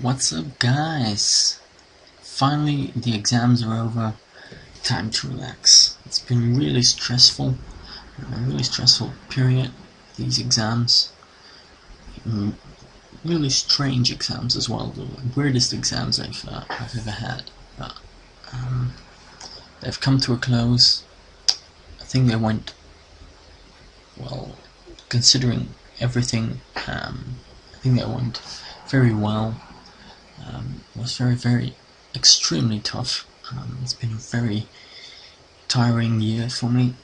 What's up, guys? Finally, the exams are over. Time to relax. It's been really stressful, a really stressful period. These exams, really strange exams as well. The weirdest exams I've ever had. But they've come to a close. I think they went well, considering everything. I think they went very well. It was very extremely tough. It's been a very tiring year for me.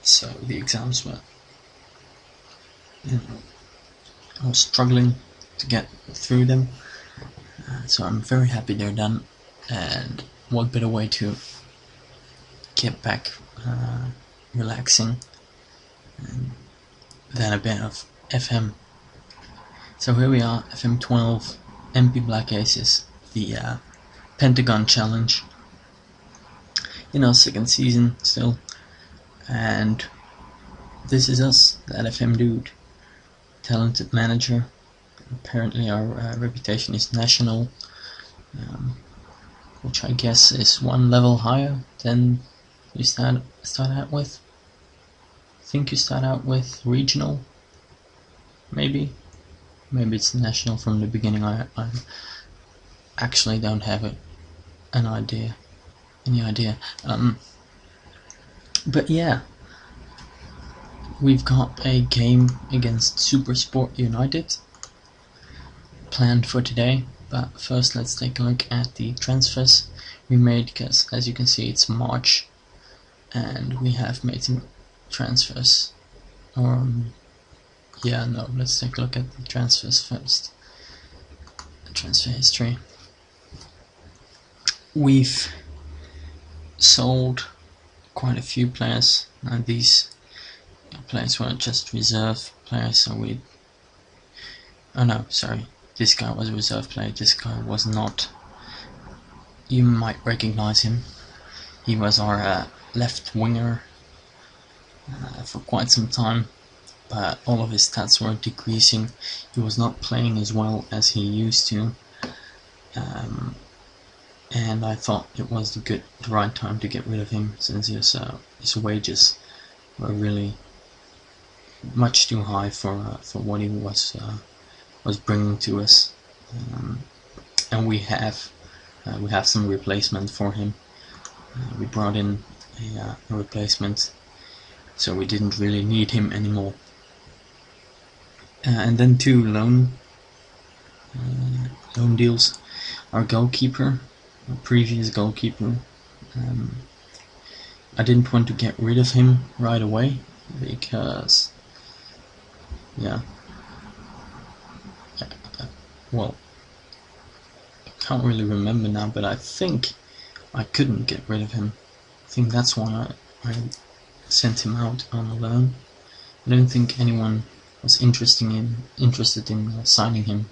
So the exams were, I was struggling to get through them. So I'm very happy they're done. And what better way to get back relaxing than a bit of FM. So here we are, FM12, MP Black Aces, the Pentagon challenge. You know, second season still, and this is us, ThatFMDude, talented manager. Apparently our reputation is national, which I guess is one level higher than you start out with. I think you start out with regional, maybe it's national from the beginning. I actually don't have any idea. But yeah, we've got a game against SuperSport United planned for today. But first, let's take a look at the transfers we made, because as you can see, it's March, and we have made some transfers. Let's take a look at the transfers first. The transfer history. We've sold quite a few players, and these players were just reserve players, so this guy was a reserve player, this guy was not. You might recognize him. He was our left winger for quite some time, but all of his stats were decreasing. He was not playing as well as he used to, and I thought it was the right time to get rid of him, since his wages were really much too high for what he was bringing to us, and we have some replacement for him. We brought in a replacement, so we didn't really need him anymore. And then two loan deals. Our goalkeeper, our previous goalkeeper, I didn't want to get rid of him right away, because well, I can't really remember now, but I think I couldn't get rid of him. I think that's why I sent him out on a loan. I don't think anyone was interested in signing him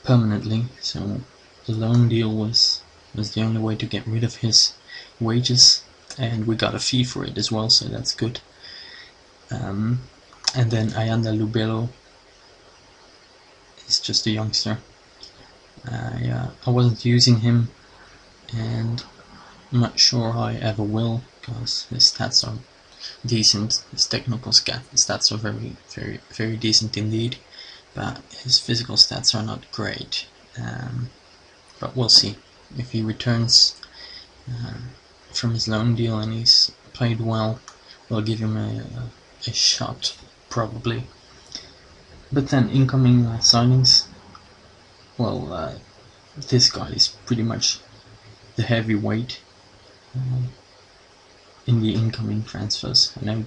permanently, so the loan deal was the only way to get rid of his wages, and we got a fee for it as well, so that's good. And then Ayanda Lubelo is just a youngster. I wasn't using him, and I'm not sure I ever will, because his stats are decent. His technical stats are very decent indeed, but his physical stats are not great. But we'll see. If he returns from his loan deal and he's played well, we'll give him a shot, probably. But then incoming signings, well, this guy is pretty much the heavyweight in the incoming transfers. I know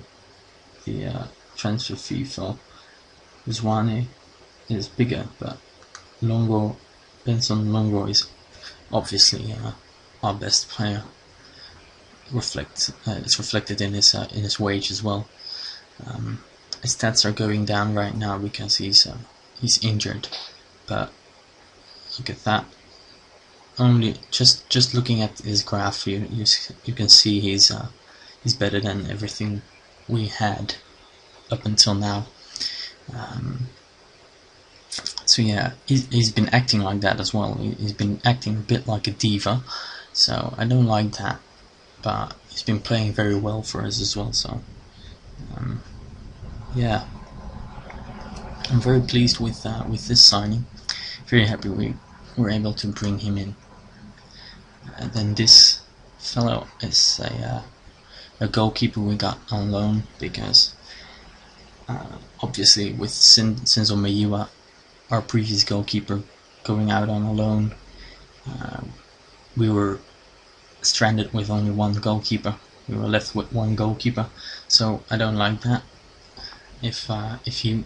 the transfer fee for Zwane is bigger, but Benson Longo is obviously our best player. It's reflected in his wage as well. His stats are going down right now because he's injured, but look at that. Only just looking at his graph, you can see he's better than everything we had up until now. So yeah, he's been acting like that as well. He's been acting a bit like a diva, so I don't like that. But he's been playing very well for us as well. So yeah, I'm very pleased with this signing. Very happy we were able to bring him in. And then this fellow is a goalkeeper we got on loan because obviously with Shinzo Meiwa, our previous goalkeeper, going out on a loan, we were stranded with only one goalkeeper. We were left with one goalkeeper, so I don't like that. If he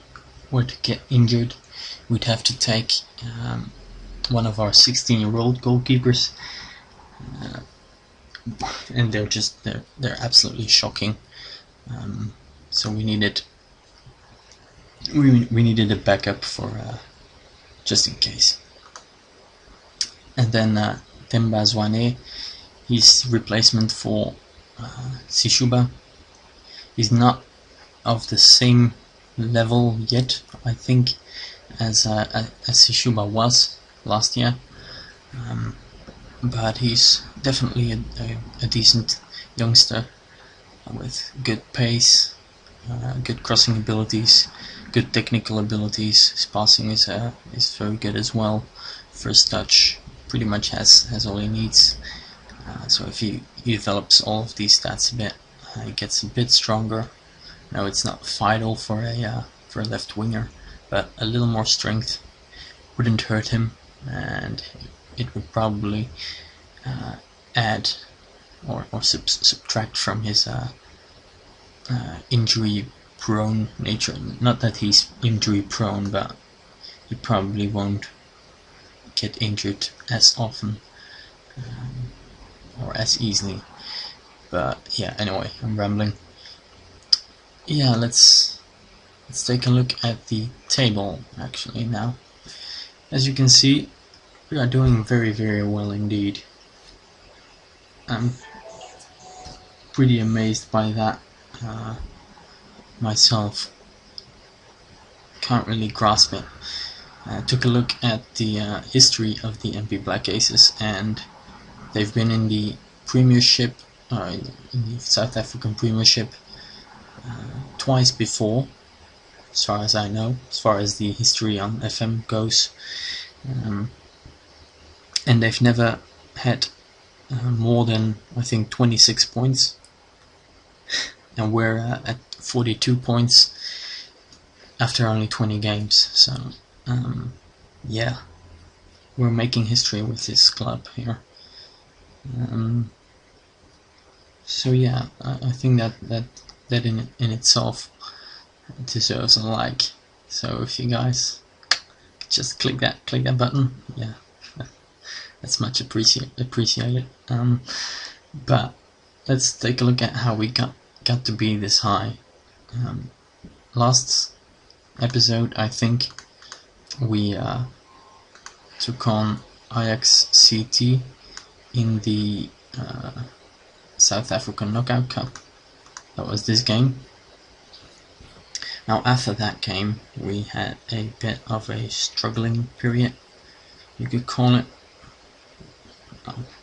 were to get injured, we'd have to take one of our 16-year-old goalkeepers, and they're absolutely shocking. So we needed a backup for just in case. And then Temba Zwane, his replacement for Sishuba. He's not of the same level yet, I think, as Sishuba was last year, but he's definitely a decent youngster with good pace, good crossing abilities, good technical abilities. His passing is very good as well. First touch pretty much has all he needs. So if he develops all of these stats a bit, he gets a bit stronger. No, it's not vital for a left winger, but a little more strength wouldn't hurt him, and it would probably add or subtract from his injury-prone nature. Not that he's injury-prone, but he probably won't get injured as often or as easily. But yeah, anyway, I'm rambling. Yeah, let's take a look at the table actually now. As you can see, we are doing very, very well indeed. I'm pretty amazed by that myself. Can't really grasp it. I took a look at the history of the MP Black Aces, and they've been in the Premiership, in the South African Premiership, twice before, as far as I know, as far as the history on FM goes, and they've never had more than, I think, 26 points, and we're at 42 points after only 20 games. So yeah, we're making history with this club here. So yeah, I think that in itself deserves a like. So if you guys just click that button, yeah, that's much appreciated. But let's take a look at how we got to be this high. Last episode, I think we took on Ajax CT in the South African Knockout Cup. That was this game. Now after that game, we had a bit of a struggling period, you could call it.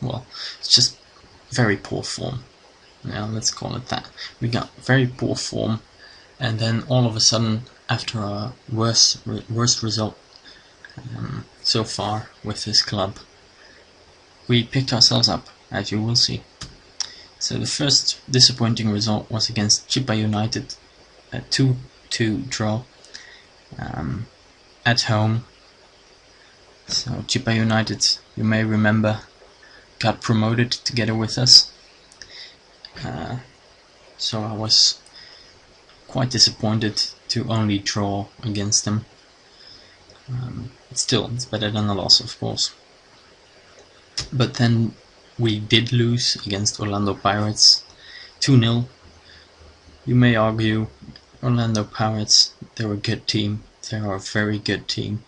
Well, it's just very poor form. Now let's call it that. We got very poor form, and then all of a sudden, after our worst result so far with this club, we picked ourselves up, as you will see. So the first disappointing result was against Chippa United, a 2-2 draw at home. So Chippa United, you may remember, got promoted together with us. So I was quite disappointed to only draw against them. Still, it's better than a loss, of course. But then we did lose against Orlando Pirates 2-0. You may argue Orlando Pirates, they're a good team. They are a very good team.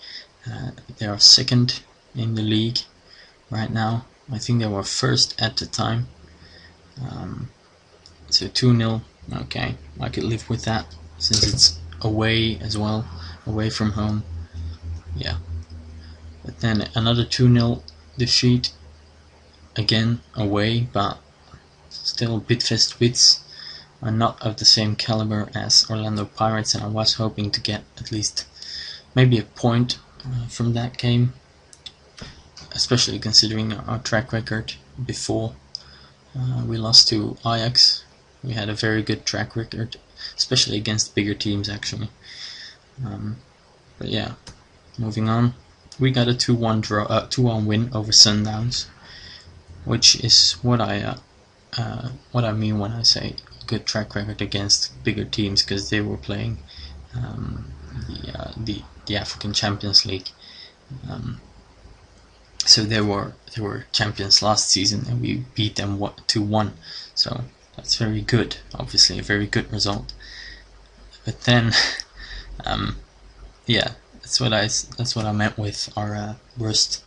They are second in the league right now. I think they were first at the time. So 2-0, okay, I could live with that. since it's away as well, away from home. Yeah. But then another 2-0 defeat, again away, but still Bitfest Wits are not of the same caliber as Orlando Pirates, and I was hoping to get at least maybe a point from that game, especially considering our track record before we lost to Ajax. We had a very good track record, especially against bigger teams actually. But yeah, moving on, we got a 2-1 win over Sundowns, which is what I mean when I say good track record against bigger teams, because they were playing the African Champions League. So they were champions last season, and we beat them 2-1. So that's very good. Obviously, a very good result. But then, yeah, that's what I meant with our worst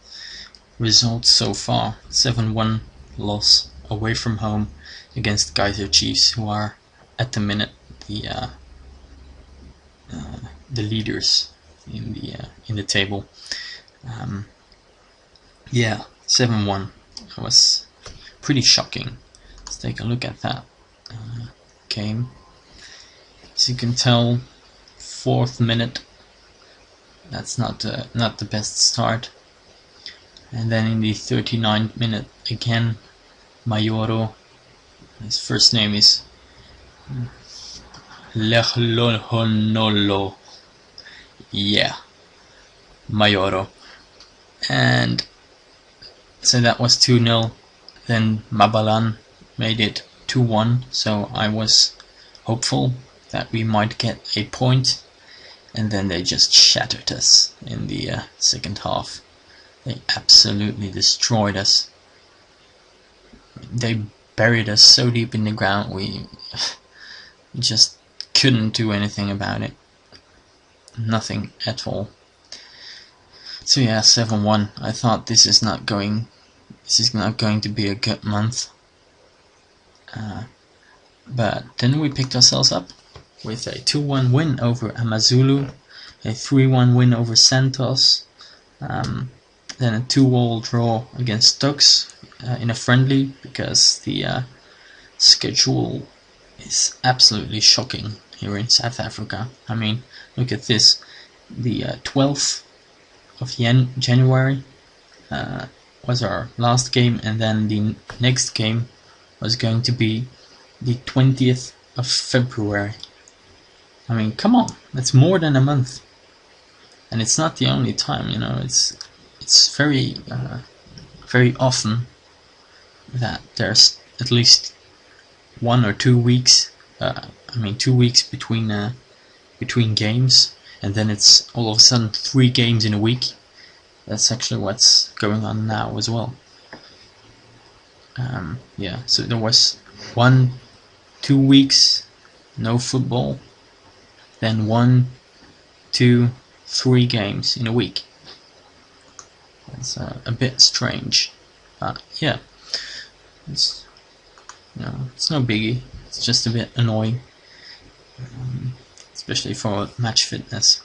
results so far. 7-1 loss away from home against Kaiser Chiefs, who are at the minute the leaders in the table. Yeah, 7-1. That was pretty shocking. Let's take a look at that game. As you can tell, 4th minute. That's not the best start. And then in the 39th minute again, Mayoro. His first name is Lehlohonolo. Yeah, Mayoro. And so that was 2-0. Then Mabalan made it 2-1. So I was hopeful that we might get a point. And then they just shattered us in the second half. They absolutely destroyed us. They buried us so deep in the ground, we just couldn't do anything about it. Nothing at all. So yeah, 7-1. I thought this is not going to be a good month. But then we picked ourselves up with a 2-1 win over Amazulu, a 3-1 win over Santos, then a 2-2 draw against Tux in a friendly, because the schedule is absolutely shocking here in South Africa. I mean, look at this. The 12th of January was our last game, and then the next game was going to be the 20th of February. I mean, come on, that's more than a month. And it's not the only time, you know, it's very often that there's at least 1 or 2 weeks, 2 weeks between games, and then it's all of a sudden 3 games in a week. That's actually what's going on now as well. Yeah, so there was 1-2 weeks no football, then 1, 2, 3 games in a week. It's a bit strange, but yeah, it's no biggie. It's just a bit annoying, especially for match fitness.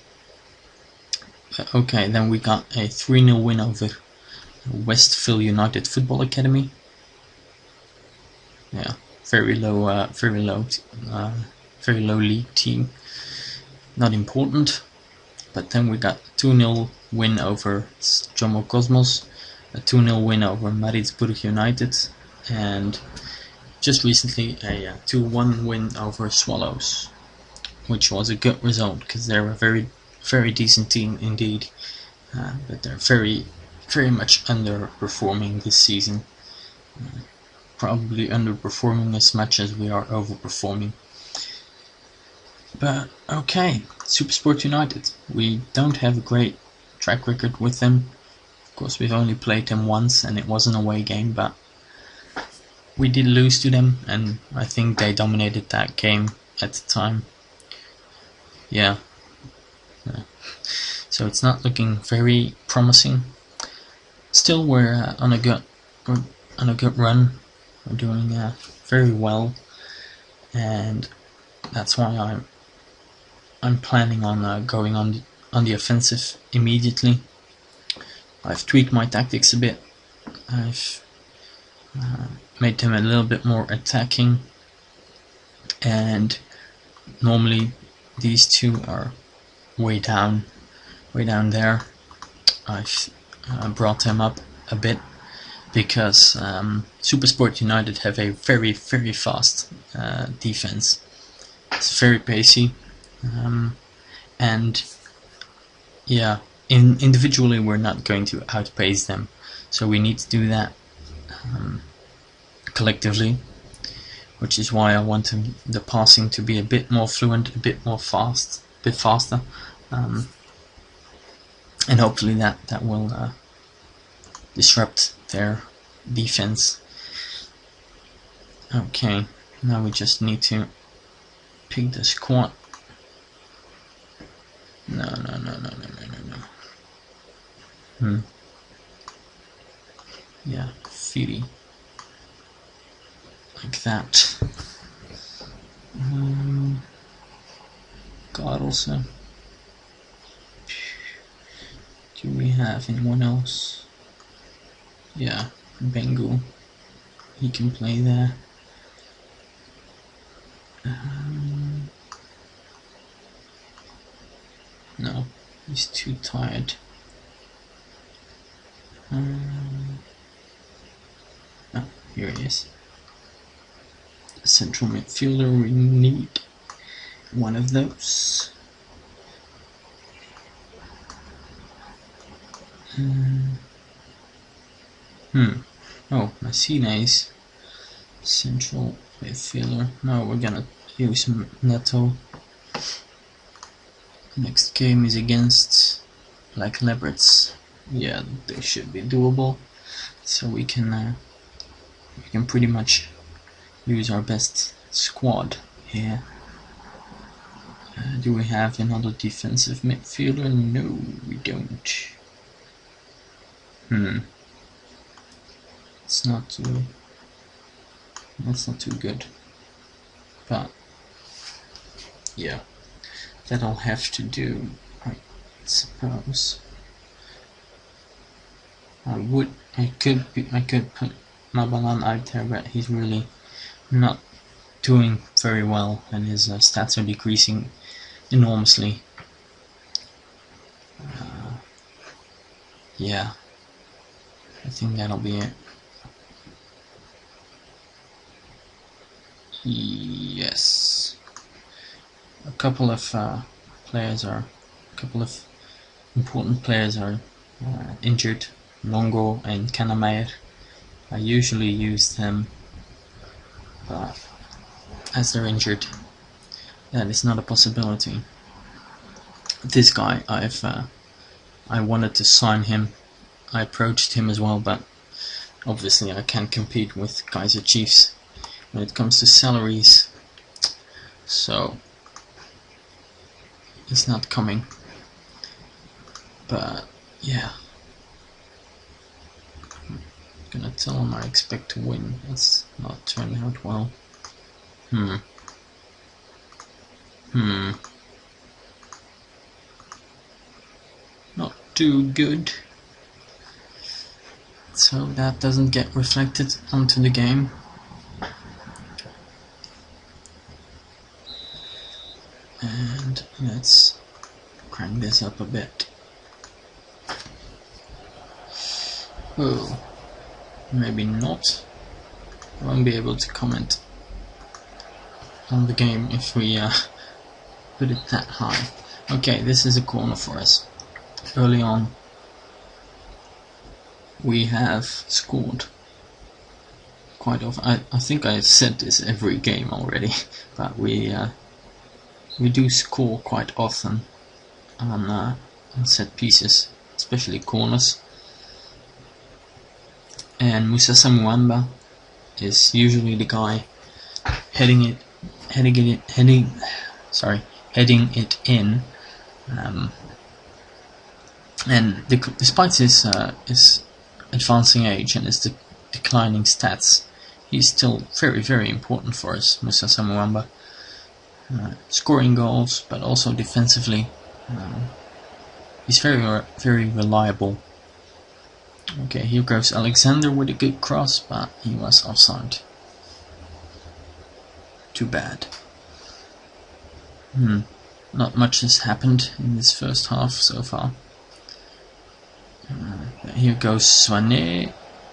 But okay, then we got a 3-0 win over Westville United Football Academy. Yeah, very low league team. Not important. But then we got 2-0 win over Jomo Cosmos, a 2-0 win over Maritzburg United, and just recently a 2-1 win over Swallows, which was a good result because they're a very, very decent team indeed, but they're very, very much underperforming this season. Probably underperforming as much as we are overperforming. But okay, SuperSport United. We don't have a great track record with them. Of course, we've only played them once, and it was an away game, but we did lose to them, and I think they dominated that game at the time. Yeah. So it's not looking very promising. Still, we're on a good run. We're doing very well, and that's why I'm I'm planning on going on the offensive immediately. I've tweaked my tactics a bit. I've made them a little bit more attacking, and normally these two are way down there. I've brought them up a bit because SuperSport United have a very fast defense. It's very pacey, and yeah, individually we're not going to outpace them, so we need to do that collectively, which is why I want the passing to be a bit more fluent, a bit faster, and hopefully that will disrupt their defense. Okay, now we just need to pick the squad. No. Yeah, Fili. Like that. God, also. Do we have anyone else? Yeah, Bengu. He can play there. No, he's too tired. Oh, here he is. A central midfielder, we need one of those. Oh, Messina is central midfielder. No, we're gonna use Neto. Next game is against Black Leopards. Yeah, they should be doable. So we can pretty much use our best squad here. Do we have another defensive midfielder? No, we don't. It's not too. That's not too good. But yeah, that'll have to do, I suppose. I could put Mabalan out there, but he's really not doing very well, and his stats are decreasing enormously. Yeah, I think that'll be it. Yes, a couple of important players are injured. Longo and Kanamair. I usually use them, but as they're injured, that is not a possibility. This guy, I wanted to sign him. I approached him as well, but obviously I can't compete with Kaiser Chiefs when it comes to salaries, so he's not coming. But yeah, I'm gonna tell him I expect to win. That's not turned out well. Not too good. So that doesn't get reflected onto the game. And let's crank this up a bit. Oh, maybe not. I won't be able to comment on the game if we put it that high. Okay, this is a corner for us. Early on, we have scored quite often. I think I said this every game already, but we do score quite often on set pieces, especially corners. And Musasa Muamba is usually the guy heading it in. And despite his advancing age and his declining stats, he's still very important for us, Musasa Muamba. scoring goals, but also defensively. He's very reliable. Okay, here goes Alexander with a good cross, but he was offside. Too bad. Not much has happened in this first half so far. Here goes Swane.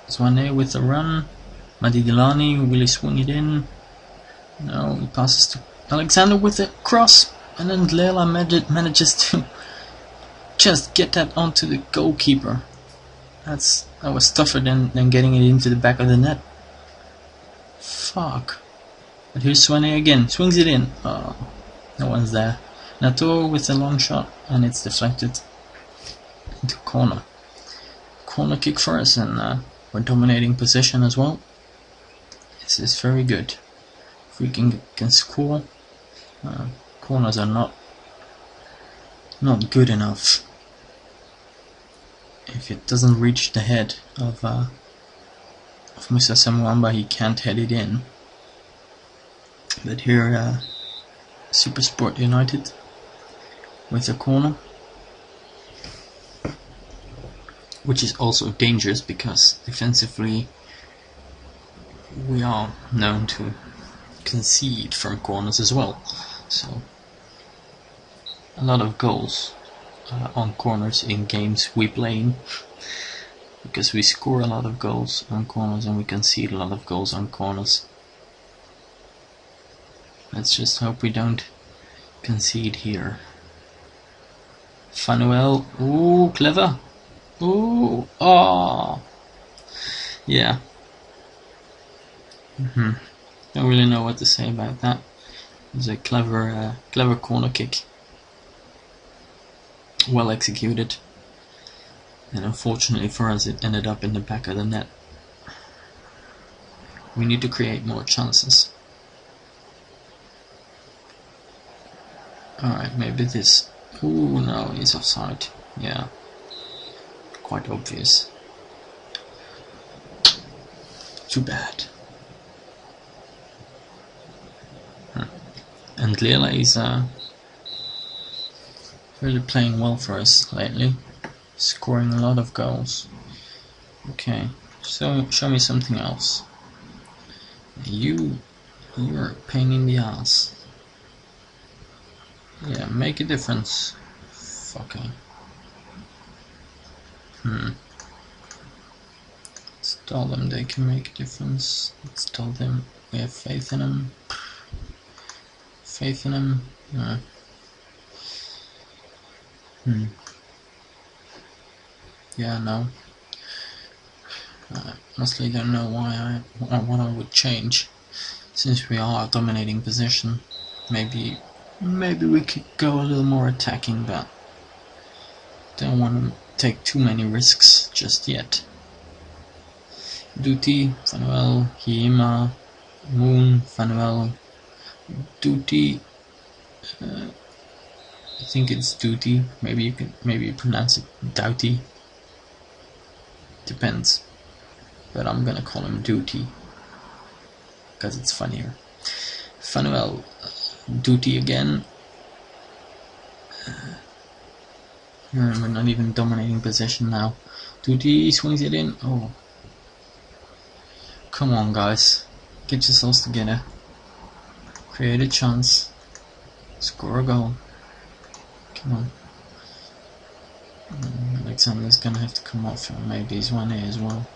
Swane with the run. Madidilani, will he swing it in? No, he passes to Alexander with a cross, and then Lela manages to just get that onto the goalkeeper. That was tougher than getting it into the back of the net. Fuck. But here's Swane again, swings it in. Oh, no one's there. Nato with a long shot, and it's deflected into corner. Corner kick for us, and we're dominating possession as well. This is very good. If we can score, corners are not good enough. If it doesn't reach the head of Musa Samwamba, he can't head it in. But here, SuperSport United with a corner, which is also dangerous because defensively we are known to concede from corners as well. So a lot of goals on corners in games we play in, because we score a lot of goals on corners and we concede a lot of goals on corners. Let's just hope we don't concede here. Fanuel, ooh, clever. Ooh, oh, yeah. Don't really know what to say about that. It was a clever corner kick. Well executed. And unfortunately for us, it ended up in the back of the net. We need to create more chances. Alright, maybe this. Ooh, no, he's offside. Yeah. Quite obvious. Too bad. And Lela is really playing well for us lately. Scoring a lot of goals. Okay, so show me something else. You're a pain in the ass. Yeah, make a difference. Fucker. Let's tell them they can make a difference. Let's tell them we have faith in them. Faith in them. No. Yeah, no. I honestly don't know what I would change, since we are dominating position. Maybe we could go a little more attacking, but don't want to take too many risks just yet. Duty, Fanuel, Hiima, Moon, Fanuel, Duty. I think it's Duty. Maybe you pronounce it Doughty. Depends. But I'm gonna call him Duty because it's funnier. Fanuel, Duty again. We're not even dominating possession now. Duty swings it in. Oh, come on, guys, get yourselves together. Create a chance. Score a goal. Come on. Alexander's gonna have to come off, and maybe he's one here as well.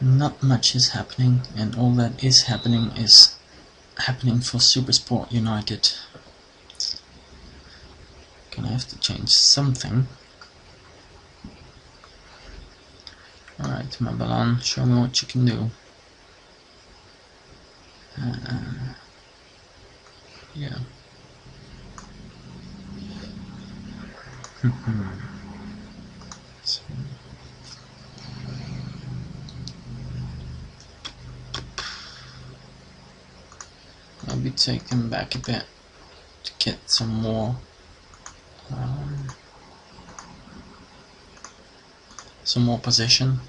Not much is happening, and all that is happening for SuperSport United. Gonna have to change something. Alright, Mabalan, show me what you can do. Yeah. So, maybe take them back a bit to get some more position,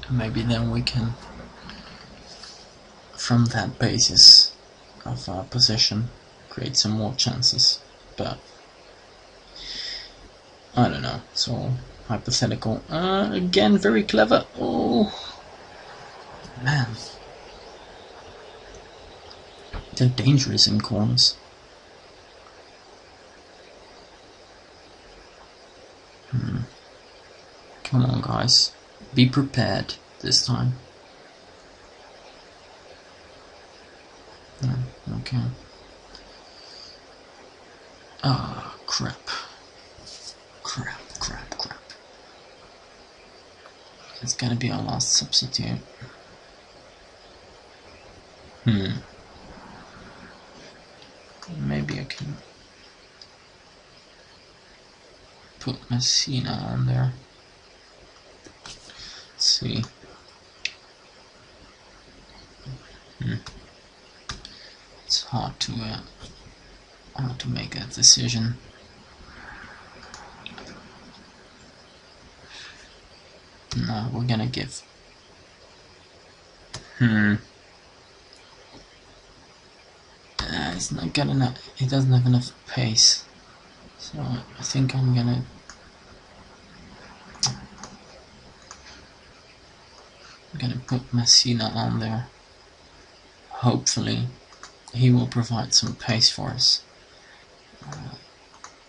and maybe then we can from that basis of position create some more chances, but I don't know, it's all hypothetical. Again, very clever. Oh man, they're dangerous in corners. Come on guys, be prepared this time. Okay. Ah, crap. Crap. It's gonna be our last substitute. Maybe I can put Messina on there. Let's see. It's hard to make that decision. No, we're gonna give. He's not got enough. He doesn't have enough pace, so I think I'm gonna. Put Messina on there. Hopefully, he will provide some pace for us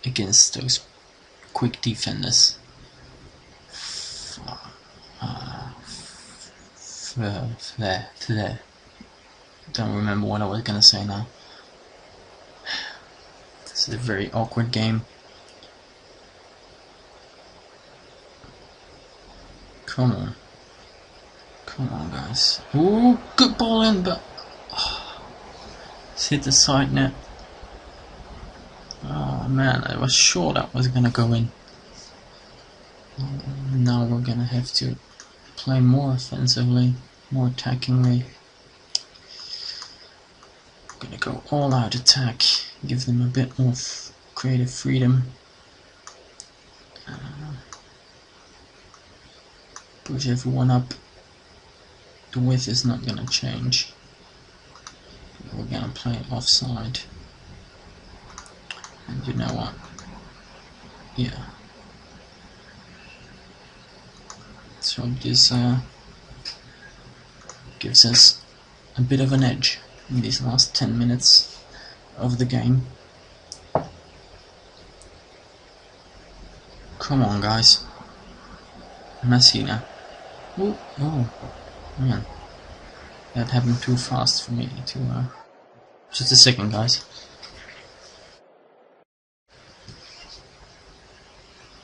against those quick defenders. Don't remember what I was gonna say now. This is a very awkward game. Come on guys. Ooh, good ball in, but it's hit the side net. Oh man, I was sure that was gonna go in. Now we're gonna have to play more offensively, more attackingly. We're gonna go all out attack, give them a bit more creative freedom. Push everyone up. The width is not gonna change. We're gonna play offside. And you know what? Yeah. So this gives us a bit of an edge in these last 10 minutes of the game. Come on guys. Messina. Oh man. That happened too fast for me to just a second guys.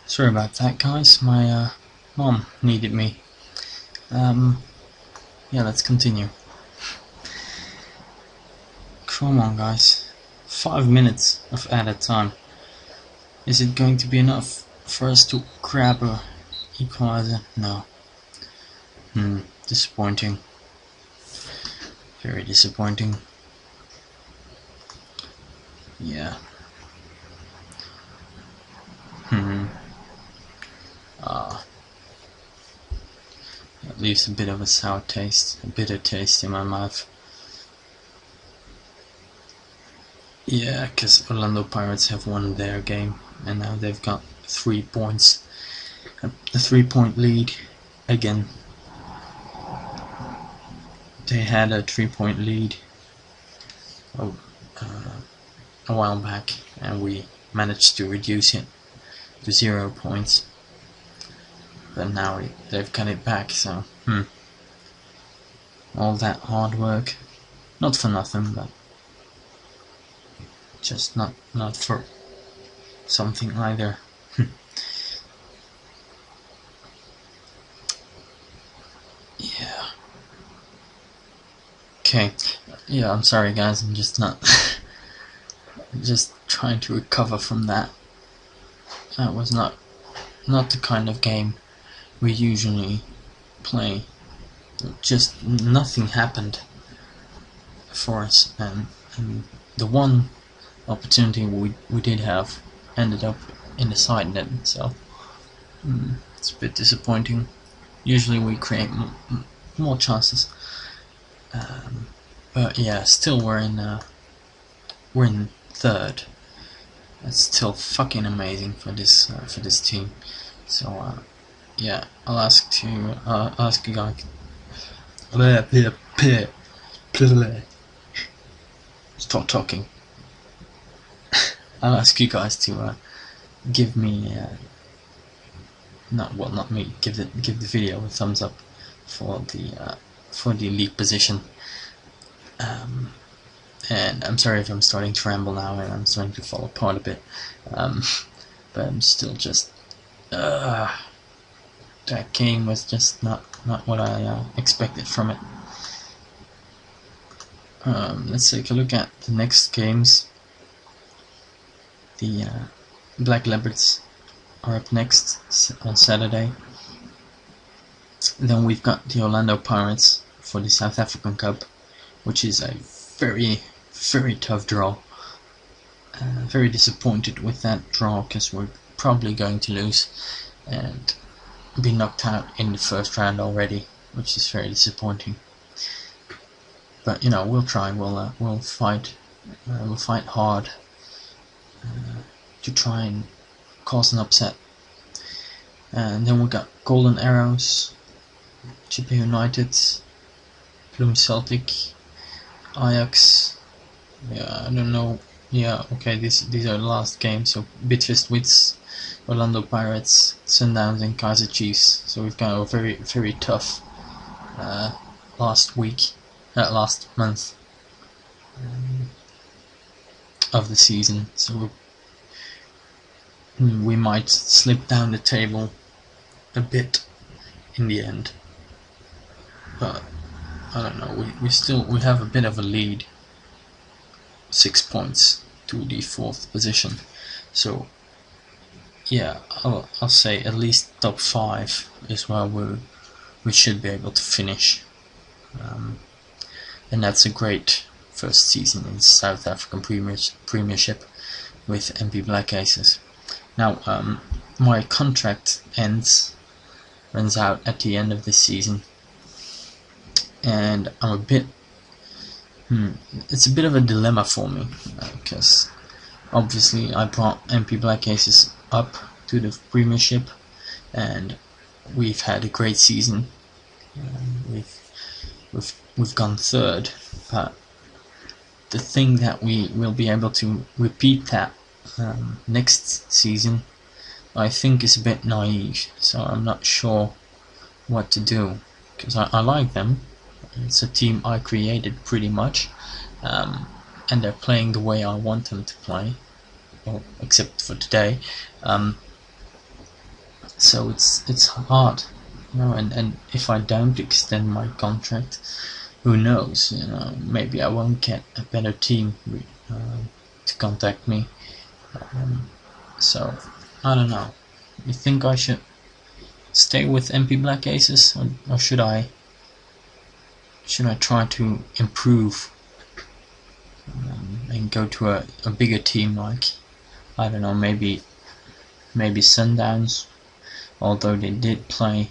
Sorry about that guys, my mom needed me. Yeah, let's continue. Come on guys, 5 minutes of added time. Is it going to be enough for us to grab a equalizer? No. Disappointing. Very disappointing. Yeah. It leaves a bit of a sour taste, a bitter taste in my mouth. Yeah, because Orlando Pirates have won their game, and now they've got 3 points. A 3-point lead again. They had a 3-point lead a while back, and we managed to reduce it to 0 points. But now they've cut it back, so all that hard work, not for nothing, but just not for something either. Yeah. Okay. Yeah, I'm sorry guys, I'm just not just trying to recover from that. That was not the kind of game we usually play. Just nothing happened for us, and the one opportunity we did have ended up in the side net, so it's a bit disappointing. Usually we create more chances, But yeah, still we're in third. That's still fucking amazing for this team. So yeah, I'll ask you guys. Stop talking. I'll ask you guys to give me not me. Give the video a thumbs up for the league position. And I'm sorry if I'm starting to ramble now and I'm starting to fall apart a bit. But I'm still just that game was just not what I expected from it. Let's take a look at the next games. The Black Leopards are up next on Saturday. Then we've got the Orlando Pirates for the South African Cup, which is a very tough draw. Very disappointed with that draw because we're probably going to lose and be knocked out in the first round already, which is very disappointing. But you know, we'll try. We'll fight. We'll fight hard to try and cause an upset. And then we got Golden Arrows, Chipper United, Bloom Celtic, Ajax. Yeah, I don't know. Yeah, okay. These are the last games. So Bidvest Wits, Orlando Pirates, Sundowns, and Kaiser Chiefs. So we've got a very tough last month of the season. So we might slip down the table a bit in the end. But I don't know. We have a bit of a lead. 6 points to the 4th position. So yeah, I'll say at least top 5 is where we should be able to finish. And that's a great first season in South African Premiership with MP Black Aces. Now my contract runs out at the end of this season, and I'm a bit it's a bit of a dilemma for me because obviously I brought MP Black Aces up to the Premiership and we've had a great season. We've gone 3rd, but the thing that we will be able to repeat that next season, I think, is a bit naive. So I'm not sure what to do because I like them. It's a team I created pretty much, and they're playing the way I want them to play, well, except for today. So it's hard, you know. And if I don't extend my contract, who knows? You know, maybe I won't get a better team to contact me. So I don't know. You think I should stay with MP Black Aces, or should I try to improve and go to a bigger team, like, I don't know, maybe Sundowns, although they did play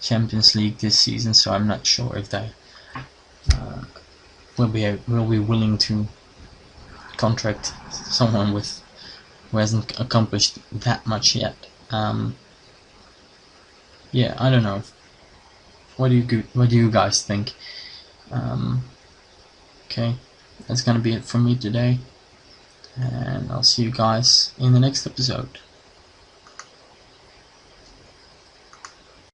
Champions League this season, so I'm not sure if they will be willing to contract someone who hasn't accomplished that much yet. Yeah, I don't know. What do you guys think? Okay, that's gonna be it from me today, and I'll see you guys in the next episode.